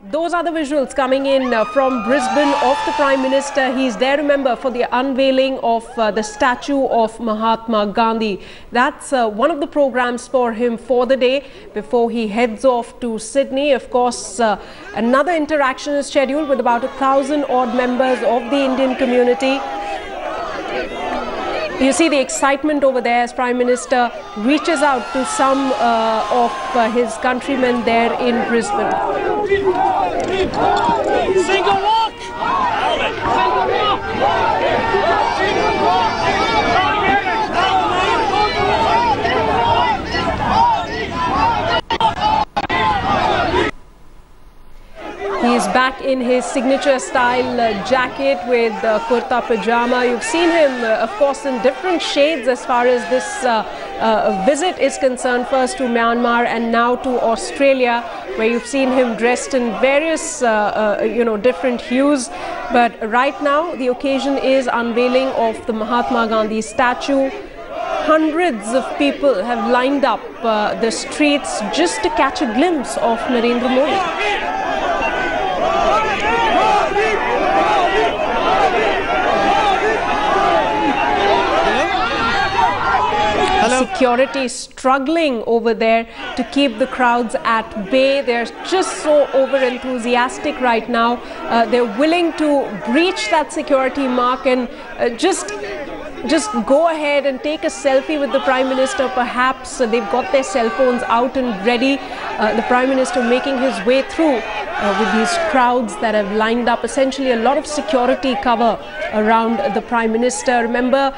Those are the visuals coming in from Brisbane of the Prime Minister. He's there, remember, for the unveiling of the statue of Mahatma Gandhi. That's one of the programs for him for the day before he heads off to Sydney. Of course, another interaction is scheduled with about 1,000 odd members of the Indian community. You see the excitement over there as Prime Minister reaches out to some of his countrymen there in Brisbane. Single walk! He is back in his signature style jacket with kurta pajama. You've seen him, of course, in different shades as far as this visit is concerned. First to Myanmar and now to Australia, where you've seen him dressed in various, different hues. But right now, the occasion is unveiling of the Mahatma Gandhi statue. Hundreds of people have lined up the streets just to catch a glimpse of Narendra Modi. Security struggling over there to keep the crowds at bay. They're just so over enthusiastic right now. They're willing to breach that security mark and just go ahead and take a selfie with the Prime Minister. Perhaps they've got their cell phones out and ready. The Prime Minister making his way through with these crowds that have lined up. Essentially a lot of security cover around the Prime Minister. Remember,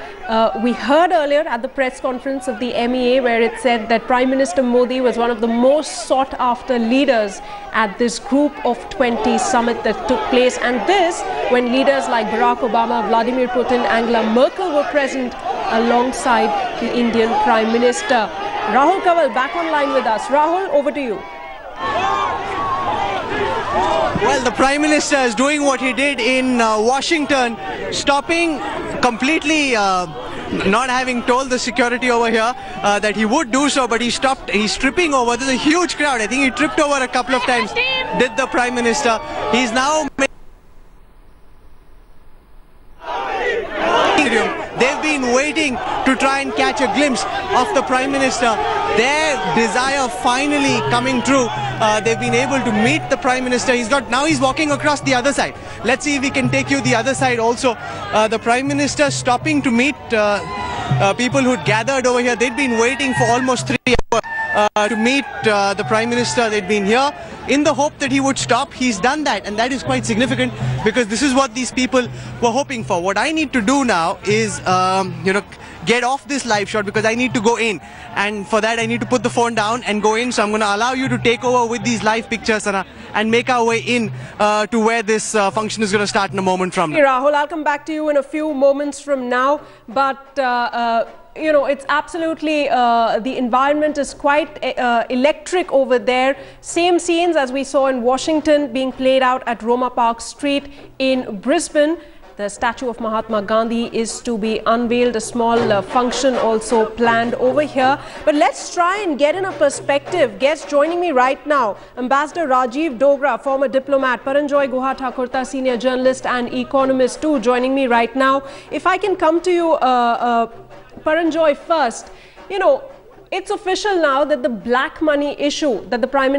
we heard earlier at the press conference of the MEA where it said that Prime Minister Modi was one of the most sought after leaders at this Group of 20 summit that took place. And this when leaders like Barack Obama, Vladimir Putin, Angela Merkel were present alongside the Indian Prime Minister. Rahul Kaval back online with us. Rahul, over to you. Well, the Prime Minister is doing what he did in Washington, stopping completely, not having told the security over here that he would do so, but he stopped. He's tripping over. There's a huge crowd. I think he tripped over a couple of times, did the Prime Minister. He's now... They've been waiting to try and catch a glimpse of the Prime Minister. Their desire finally coming true. They've been able to meet the Prime Minister. Now he's walking across the other side. Let's see if we can take you the other side also. The Prime Minister stopping to meet people who'd gathered over here. They'd been waiting for almost 3 hours to meet the Prime Minister. They'd been here in the hope that he would stop. He's done that, and that is quite significant because this is what these people were hoping for. What I need to do now is, get off this live shot because I need to go in, and for that I need to put the phone down and go in. So I'm going to allow you to take over with these live pictures and make our way in to where this function is going to start in a moment from now. Hey, Rahul, I'll come back to you in a few moments from now, but it's absolutely, the environment is quite electric over there. Same scenes as we saw in Washington being played out at Roma Park Street in Brisbane. The statue of Mahatma Gandhi is to be unveiled, a small function also planned over here. But let's try and get in a perspective. Guest joining me right now, Ambassador Rajiv Dogra, former diplomat, Paranjoy Guha Thakurta, senior journalist and economist too, joining me right now. If I can come to you, Paranjoy, first, it's official now that the black money issue that the Prime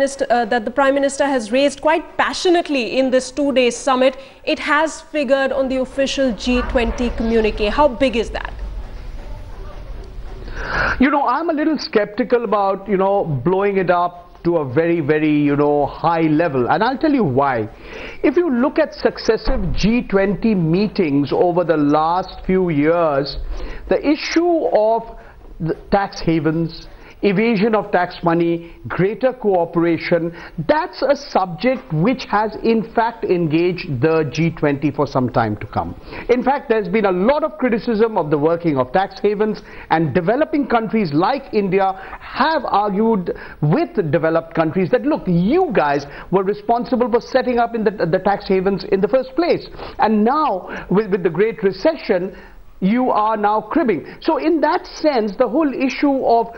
Minister has raised quite passionately in this 2-day summit, it has figured on the official G20 communique. How big is that? I'm a little skeptical about, blowing it up to a very, very, high level. And I'll tell you why. If you look at successive G20 meetings over the last few years, the issue of the tax havens, evasion of tax money, greater cooperation, that's a subject which has in fact engaged the G20 for some time to come. In fact, there's been a lot of criticism of the working of tax havens, and developing countries like India have argued with developed countries that, look, you guys were responsible for setting up in the tax havens in the first place. And now, with the Great Recession, you are now cribbing. So in that sense, the whole issue of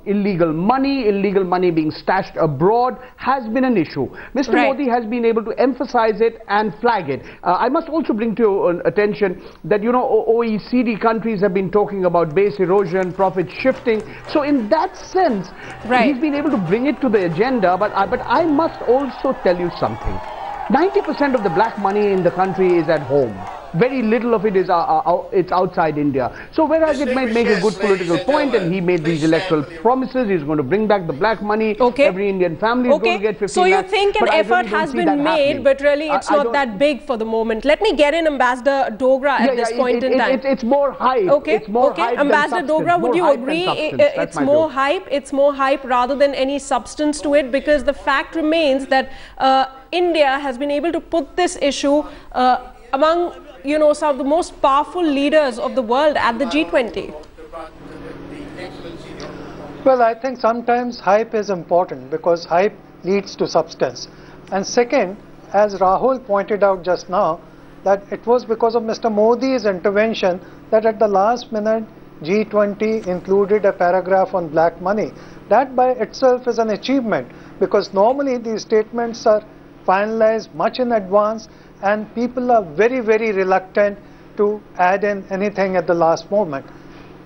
illegal money being stashed abroad has been an issue. Mr. Modi has been able to emphasize it and flag it. I must also bring to your attention that, you know, OECD countries have been talking about base erosion, profit shifting. So in that sense, he's been able to bring it to the agenda. But I must also tell you something. 90% of the black money in the country is at home. Very little of it is it's outside India. So whereas it might make a good political point, and he made these electoral promises, he's going to bring back the black money, every Indian family is going to get 15 So you lakhs, think an effort has been made, but really it's not that big for the moment. Let me get in Ambassador Dogra at this point in time. It's more hype. It's more hype. Ambassador Dogra, would you agree it's more hype? It's more hype rather than any substance to it, because the fact remains that India has been able to put this issue among, you know, some of the most powerful leaders of the world at the G20. Well, I think sometimes hype is important because hype leads to substance. And second, as Rahul pointed out just now, that it was because of Mr. Modi's intervention that at the last minute G20 included a paragraph on black money. That by itself is an achievement, because normally these statements are finalized much in advance and people are very, very reluctant to add in anything at the last moment.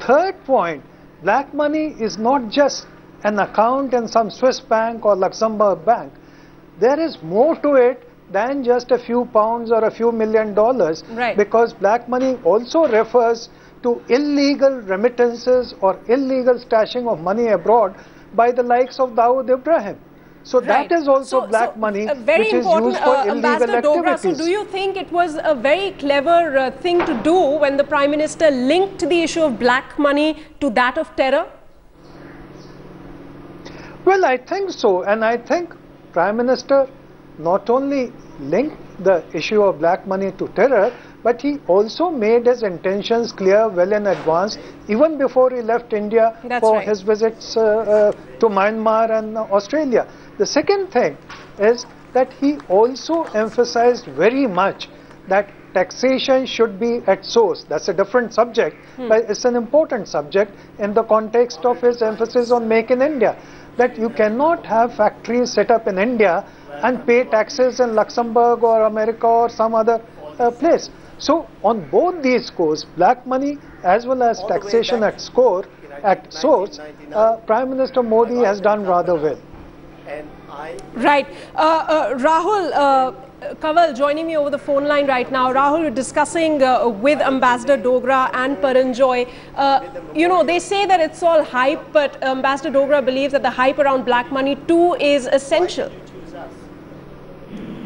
Third point, black money is not just an account in some Swiss bank or Luxembourg bank. There is more to it than just a few pounds or a few $1 million, because black money also refers to illegal remittances or illegal stashing of money abroad by the likes of Dawood Ibrahim. So that is also black money, which is used for illegal activities. So do you think it was a very clever thing to do when the Prime Minister linked the issue of black money to that of terror? Well, I think so. And I think Prime Minister not only linked the issue of black money to terror, but he also made his intentions clear well in advance, even before he left India for his visits to Myanmar and Australia. The second thing is that he also emphasized very much that taxation should be at source. That's a different subject, but it's an important subject in the context of his emphasis on Make in India. That you cannot have factories set up in India and pay taxes in Luxembourg or America or some other place. So on both these scores, black money as well as taxation at source, Prime Minister Modi has done rather well. Right. Rahul Kanwal joining me over the phone line right now. Rahul, we're discussing with Ambassador Dogra and Paranjoy. You know, they say that it's all hype, but Ambassador Dogra believes that the hype around black money too is essential.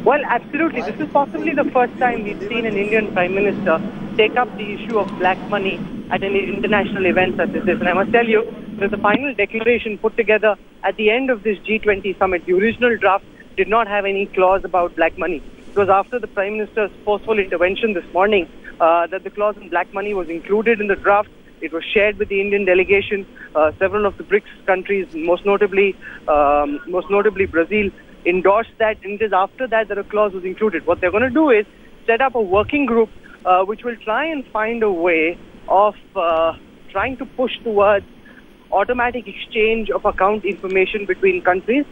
Well, absolutely. This is possibly the first time we've seen an Indian Prime Minister take up the issue of black money at an international event such as this. And I must tell you that the final declaration put together at the end of this G20 summit, the original draft did not have any clause about black money. It was after the Prime Minister's forceful intervention this morning that the clause on black money was included in the draft. It was shared with the Indian delegation. Several of the BRICS countries, most notably Brazil, endorsed that, and it is after that that a clause was included. What they're going to do is set up a working group which will try and find a way of trying to push towards automatic exchange of account information between countries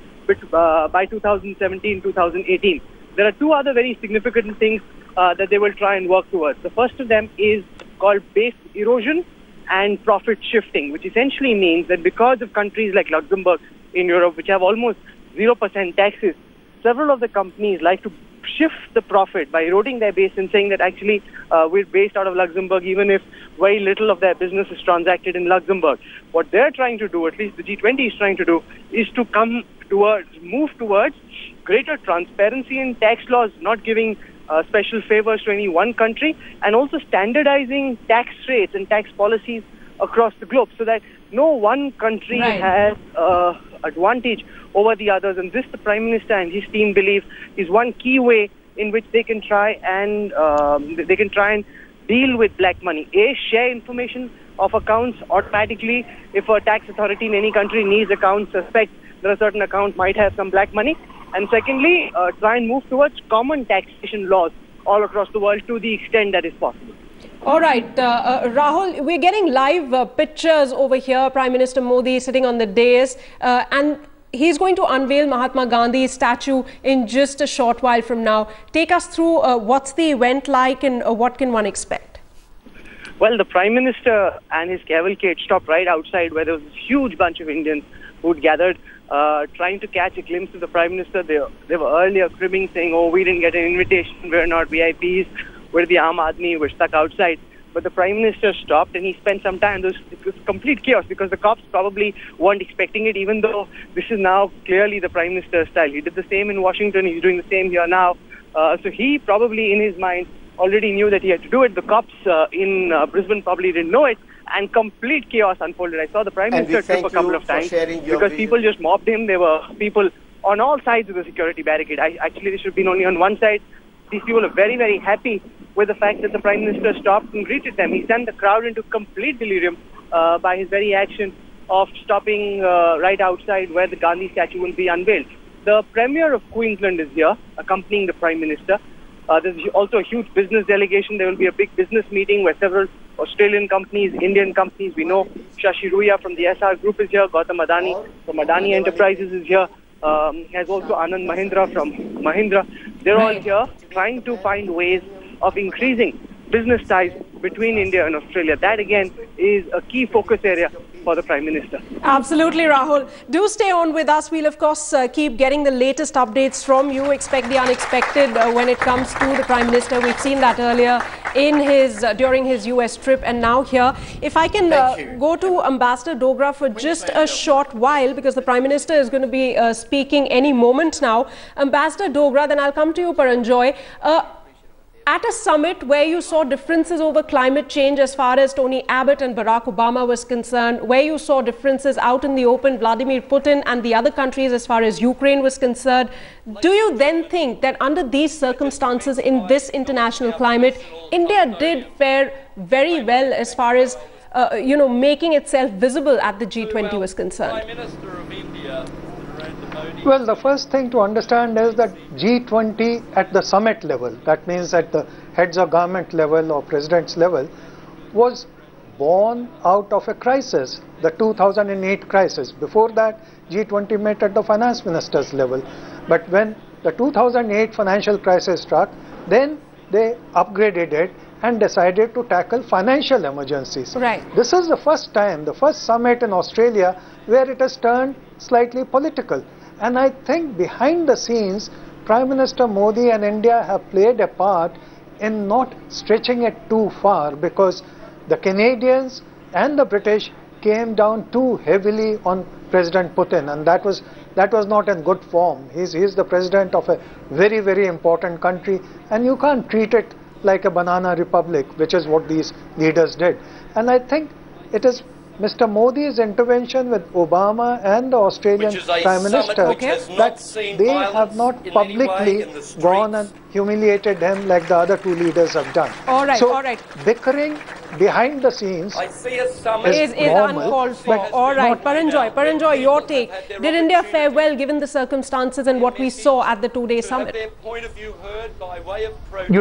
by 2017-2018. There are two other very significant things that they will try and work towards. The first of them is called base erosion and profit shifting, which essentially means that because of countries like Luxembourg in Europe, which have almost 0% taxes, several of the companies like to shift the profit by eroding their base and saying that actually we're based out of Luxembourg, even if very little of their business is transacted in Luxembourg. What they're trying to do, at least the G20 is trying to do, is to move towards greater transparency in tax laws, not giving special favors to any one country, and also standardizing tax rates and tax policies across the globe so that no one country has advantage over the others. And this, the Prime Minister and his team believe, is one key way in which they can try and deal with black money. A, share information of accounts automatically. If a tax authority in any country needs accounts, suspect that a certain account might have some black money. And secondly, try and move towards common taxation laws all across the world to the extent that is possible. All right, Rahul, we're getting live pictures over here. Prime Minister Modi sitting on the dais and he's going to unveil Mahatma Gandhi's statue in just a short while from now. Take us through what's the event like and what can one expect? Well, the Prime Minister and his cavalcade stopped right outside where there was a huge bunch of Indians who'd gathered trying to catch a glimpse of the Prime Minister. They were earlier cribbing, saying, oh, we didn't get an invitation, we're not VIPs, we're the Aam Aadmi, we're stuck outside. But the Prime Minister stopped and he spent some time. It was complete chaos because the cops probably weren't expecting it, even though this is now clearly the Prime Minister's style. He did the same in Washington, he's doing the same here now. So he probably in his mind already knew that he had to do it. The cops in Brisbane probably didn't know it, and complete chaos unfolded. I saw the Prime Minister trip a couple of times because people just mobbed him. There were people on all sides of the security barricade. Actually, they should have been only on one side. These people are very, very happy with the fact that the Prime Minister stopped and greeted them. He sent the crowd into complete delirium by his very action of stopping right outside where the Gandhi statue will be unveiled. The Premier of Queensland is here, accompanying the Prime Minister. There's also a huge business delegation. There will be a big business meeting where several Australian companies, Indian companies, we know Shashi Ruya from the SR Group is here, Gautam Adani from Adani Enterprises is here, has also Anand Mahindra from Mahindra. They're all here trying to find ways of increasing business ties between India and Australia. That again is a key focus area for the Prime Minister. Absolutely, Rahul. Do stay on with us. We'll of course keep getting the latest updates from you. Expect the unexpected when it comes to the Prime Minister. We've seen that earlier in his during his US trip and now here. If I can go to Ambassador Dogra for just a short while, because the Prime Minister is going to be speaking any moment now. Ambassador Dogra, then I'll come to you, Paranjoy. At a summit where you saw differences over climate change as far as Tony Abbott and Barack Obama was concerned, where you saw differences out in the open, Vladimir Putin and the other countries as far as Ukraine was concerned, do you then think that under these circumstances in this international climate, India did fare very well as far as making itself visible at the G20 was concerned? Prime Minister of India, Well, the first thing to understand is that G20 at the summit level, that means at the heads of government level or president's level, was born out of a crisis, the 2008 crisis. Before that, G20 met at the finance minister's level. But when the 2008 financial crisis struck, then they upgraded it and decided to tackle financial emergencies. Right. This is the first time, the first summit in Australia where it has turned slightly political. And I think behind the scenes, Prime Minister Modi and India have played a part in not stretching it too far, because the Canadians and the British came down too heavily on President Putin, and that was not in good form. He's the president of a very, very important country, and you can't treat it like a banana republic, which is what these leaders did. And I think it is Mr. Modi's intervention with Obama and the Australian Prime Minister that they have not publicly gone and humiliated him like the other two leaders have done. All right, so all right. bickering behind the scenes is uncalled for. All right, Paranjoy, your take. Did India fare well given the circumstances and what we saw at the two-day summit?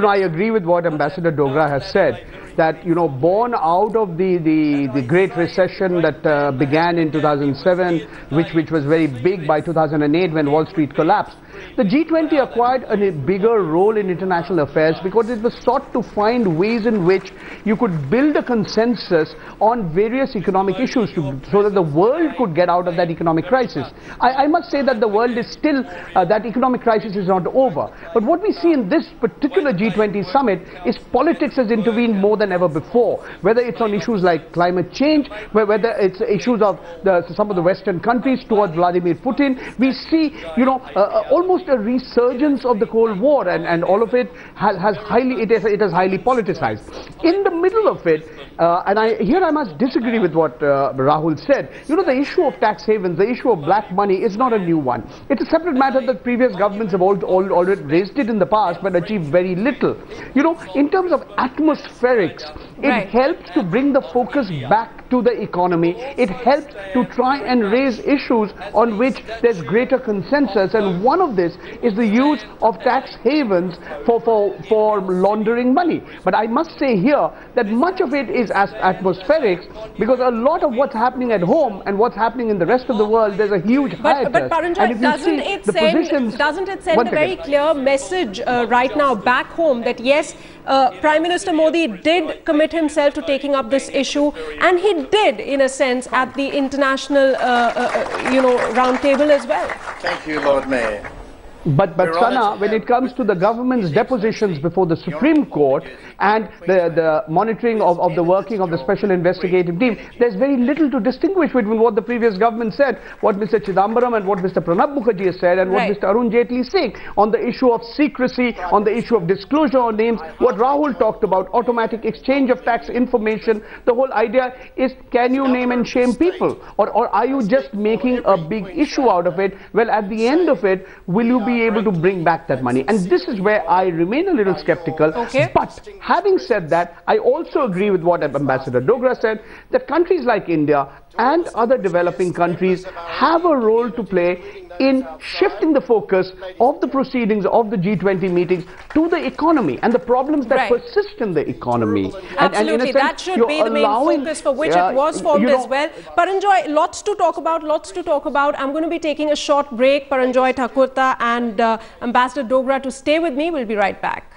I agree with what Ambassador Dogra has said, that, born out of the Great Recession that began in 2007, which was very big by 2008 when Wall Street collapsed, the G20 acquired a bigger role in international affairs because it was sought to find ways in which you could build a consensus on various economic issues so that the world could get out of that economic crisis. I must say that the world is still, that economic crisis is not over. But what we see in this particular G20 summit is politics has intervened more than ever before, whether it's on issues like climate change, whether it's issues of some of the Western countries towards Vladimir Putin. We see, almost a resurgence of the Cold War, and all of it has highly politicized. In the middle of it, and I must disagree with what Rahul said. The issue of tax havens, the issue of black money is not a new one. It's a separate matter that previous governments have already raised it in the past but achieved very little. In terms of atmospherics, it helps to bring the focus back to the economy. It helps to try and raise issues on which there's greater consensus, and one of this is the use of tax havens for laundering money. But I must say here that much of it is as atmospheric, because a lot of what's happening at home and what's happening in the rest of the world, there's a huge hiatus. But Paranjoy, doesn't it send a very clear message right now back home that yes, Prime Minister Modi did commit himself to taking up this issue, and he did, in a sense, at the international, round table as well. Thank you, Lord Mayor. But Sana, when it comes to the government's depositions before the Supreme Court and the monitoring of the working of the Special Investigative Team, there's very little to distinguish between what the previous government said, what Mr. Chidambaram and what Mr. Pranab Mukherjee has said, and what Mr. Arun Jaitley is saying on the issue of secrecy, on the issue of disclosure on names, what Rahul talked about, automatic exchange of tax information. The whole idea is, can you name and shame people, or are you just making a big issue out of it? Well, at the end of it, will you be able to bring back that money? And this is where I remain a little skeptical. But having said that, I also agree with what Ambassador Dogra said, that countries like India and other developing countries have a role to play in shifting the focus of the proceedings of the G20 meetings to the economy and the problems that persist in the economy. Absolutely, and that should be the main focus for which it was formed as well. Paranjoy, lots to talk about, I'm going to be taking a short break. Paranjoy Thakurta and Ambassador Dogra to stay with me. We'll be right back.